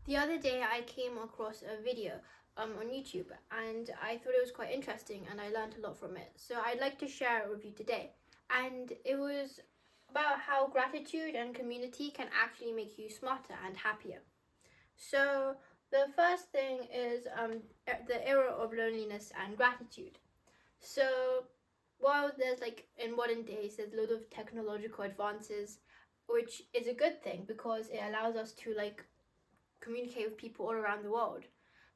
The other day I came across a video on YouTube, and I thought it was quite interesting and I learned a lot from it. So I'd like to share it with you today. And it was about how gratitude and community can actually make you smarter and happier. So the first thing is the era of loneliness and gratitude. So while there's in modern days there's a lot of technological advances, which is a good thing because it allows us to communicate with people all around the world.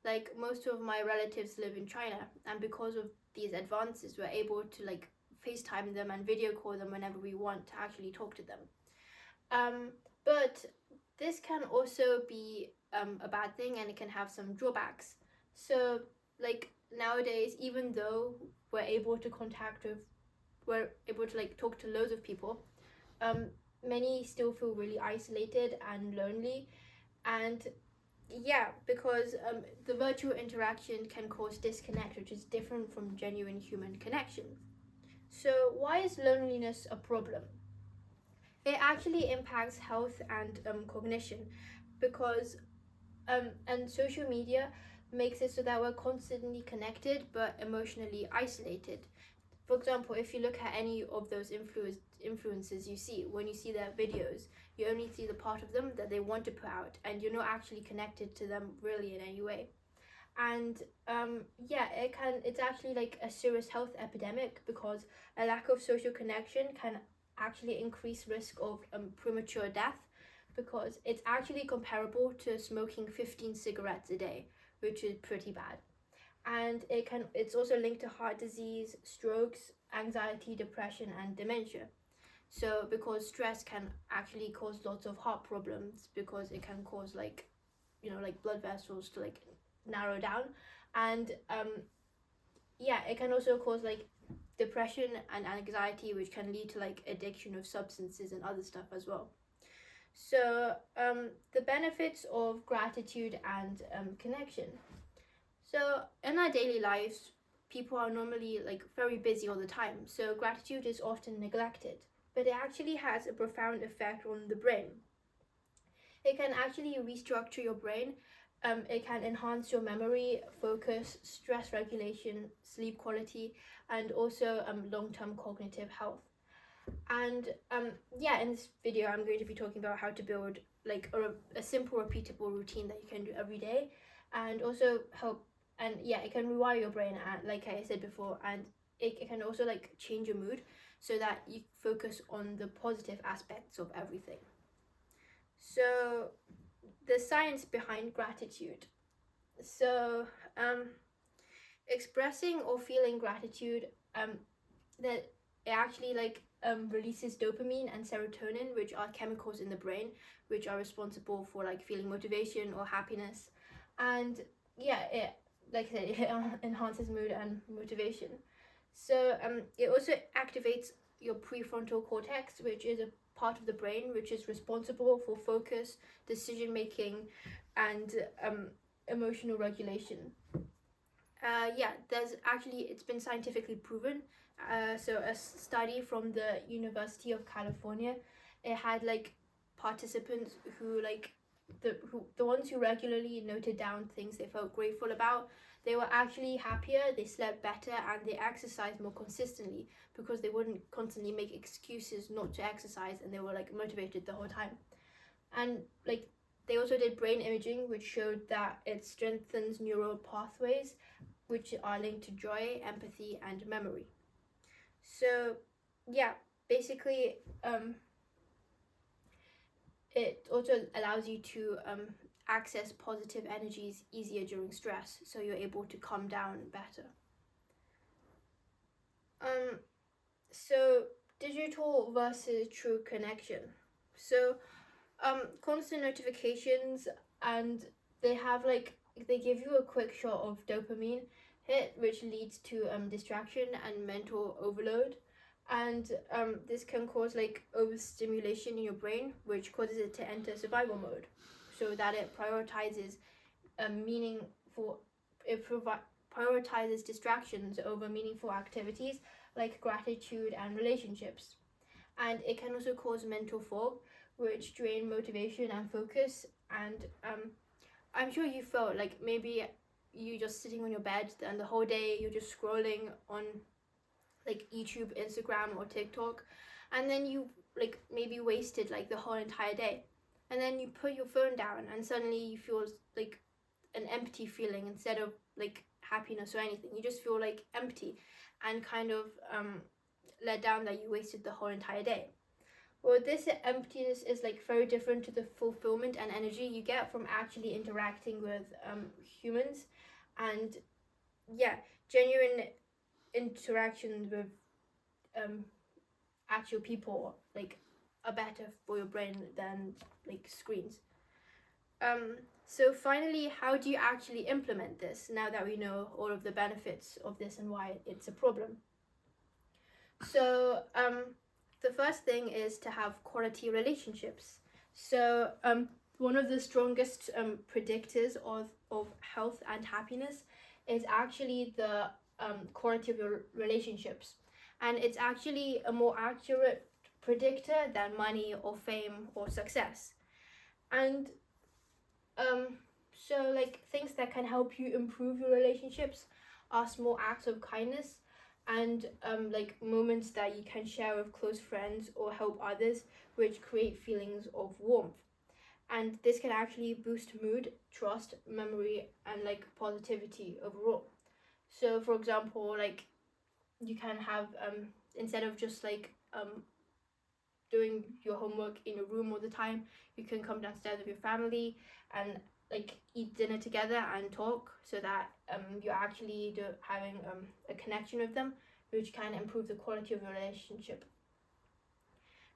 Like, most of my relatives live in China, and because of these advances, we're able to FaceTime them and video call them whenever we want to actually talk to them. But this can also be a bad thing, and it can have some drawbacks. So, nowadays, even though we're able to talk to loads of people, many still feel really isolated and lonely. And yeah, because the virtual interaction can cause disconnect, which is different from genuine human connection. So why is loneliness a problem? It actually impacts health and cognition, because and social media makes it so that we're constantly connected but emotionally isolated. For example, if you look at any of those influencers you see, when you see their videos, you only see the part of them that they want to put out, and you're not actually connected to them really in any way. And it's actually like a serious health epidemic, because a lack of social connection can actually increase risk of premature death, because it's actually comparable to smoking 15 cigarettes a day, which is pretty bad. And it's also linked to heart disease, strokes, anxiety, depression, and dementia. So because stress can actually cause lots of heart problems, because it can cause blood vessels to narrow down. And it can also cause depression and anxiety, which can lead to addiction of substances and other stuff as well. So the benefits of gratitude and connection. So in our daily lives, people are normally very busy all the time, so gratitude is often neglected, but it actually has a profound effect on the brain. It can actually restructure your brain. It can enhance your memory, focus, stress regulation, sleep quality, and also long-term cognitive health. And in this video I'm going to be talking about how to build a simple repeatable routine that you can do every day, and also help. And it can rewire your brain, and like I said before, and it can also change your mood so that you focus on the positive aspects of everything. So the science behind gratitude. So expressing or feeling gratitude, that it actually releases dopamine and serotonin, which are chemicals in the brain which are responsible for feeling motivation or happiness. And it, like I said, it enhances mood and motivation. So it also activates your prefrontal cortex, which is a part of the brain which is responsible for focus, decision making, and emotional regulation. It's been scientifically proven. So a study from the University of California, it had participants who the ones who regularly noted down things they felt grateful about, they were actually happier, they slept better, and they exercised more consistently, because they wouldn't constantly make excuses not to exercise, and they were motivated the whole time. And they also did brain imaging, which showed that it strengthens neural pathways which are linked to joy, empathy, and memory. So basically it also allows you to access positive energies easier during stress, so you're able to calm down better. So digital versus true connection. So constant notifications, and they have they give you a quick shot of dopamine hit, which leads to distraction and mental overload. And this can cause overstimulation in your brain, which causes it to enter survival mode, so that it prioritizes prioritizes distractions over meaningful activities like gratitude and relationships. And it can also cause mental fog, which drain motivation and focus. And I'm sure you felt like maybe you just sitting on your bed and the whole day you're just scrolling on like YouTube, Instagram, or TikTok, and then you like maybe wasted like the whole entire day, and then you put your phone down and suddenly you feel like an empty feeling instead of like happiness or anything. You just feel like empty and kind of let down that you wasted the whole entire day. Well, this emptiness is like very different to the fulfillment and energy you get from actually interacting with humans, and yeah, genuine interactions with actual people like are better for your brain than like screens. So finally, how do you actually implement this now that we know all of the benefits of this and why it's a problem? So the first thing is to have quality relationships. So one of the strongest predictors of health and happiness is actually the quality of your relationships. And it's actually a more accurate predictor than money or fame or success. And so like things that can help you improve your relationships are small acts of kindness and like moments that you can share with close friends or help others, which create feelings of warmth. And this can actually boost mood, trust, memory, and like positivity overall. So for example, like you can have instead of just like doing your homework in your room all the time, you can come downstairs with your family and like eat dinner together and talk, so that you're actually having a connection with them, which can improve the quality of your relationship.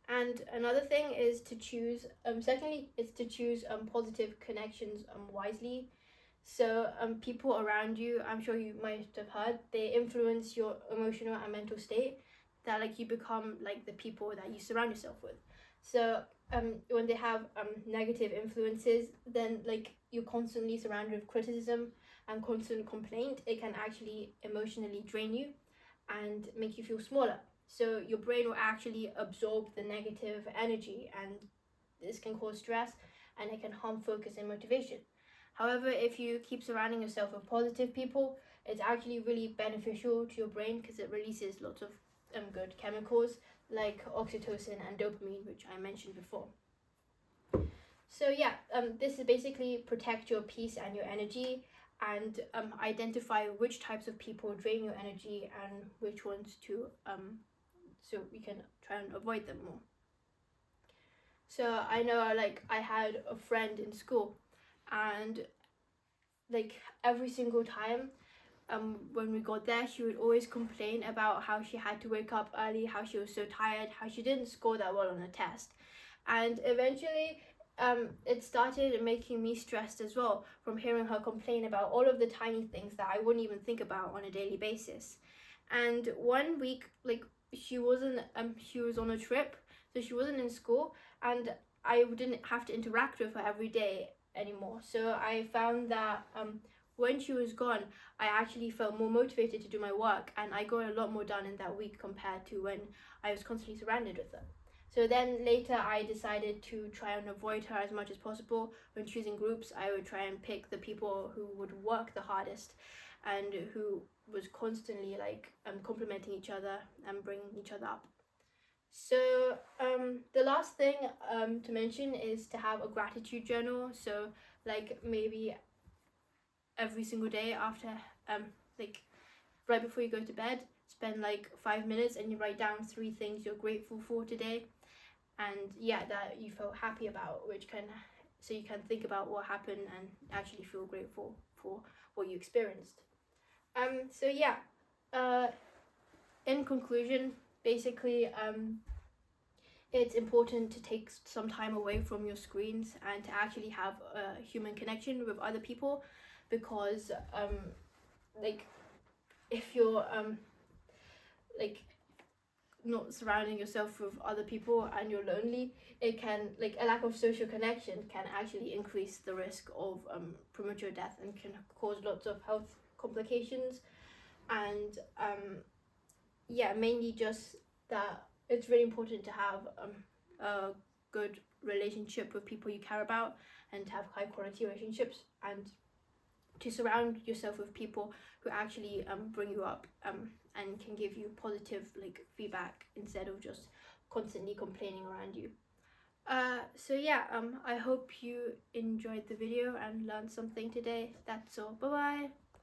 And another thing is to choose secondly is to choose positive connections wisely. So people around you, I'm sure you might have heard, they influence your emotional and mental state, that like you become like the people that you surround yourself with. So when they have negative influences, then like you're constantly surrounded with criticism and constant complaint, it can actually emotionally drain you and make you feel smaller. So your brain will actually absorb the negative energy, and this can cause stress and it can harm focus and motivation. However, if you keep surrounding yourself with positive people, it's actually really beneficial to your brain because it releases lots of good chemicals like oxytocin and dopamine, which I mentioned before. So yeah, this is basically protect your peace and your energy, and identify which types of people drain your energy and which ones to so we can try and avoid them more. So I know like I had a friend in school, and like every single time when we got there, she would always complain about how she had to wake up early, how she was so tired, how she didn't score that well on a test. And eventually it started making me stressed as well from hearing her complain about all of the tiny things that I wouldn't even think about on a daily basis. And one week, like she wasn't she was on a trip, so she wasn't in school, and I didn't have to interact with her every day anymore. So I found that when she was gone, I actually felt more motivated to do my work, and I got a lot more done in that week compared to when I was constantly surrounded with her. So then later I decided to try and avoid her as much as possible. When choosing groups, I would try and pick the people who would work the hardest and who was constantly like complimenting each other and bringing each other up. So the last thing to mention is to have a gratitude journal. So like maybe every single day after like right before you go to bed, spend like 5 minutes and you write down 3 things you're grateful for today, and yeah, that you felt happy about, which can so you can think about what happened and actually feel grateful for what you experienced. So yeah, in conclusion, basically it's important to take some time away from your screens and to actually have a human connection with other people, because like if you're like not surrounding yourself with other people and you're lonely, it can like a lack of social connection can actually increase the risk of premature death and can cause lots of health complications. And yeah, mainly just that it's really important to have a good relationship with people you care about, and to have high quality relationships, and to surround yourself with people who actually bring you up and can give you positive like feedback instead of just constantly complaining around you. So yeah, I hope you enjoyed the video and learned something today. That's all. Bye bye.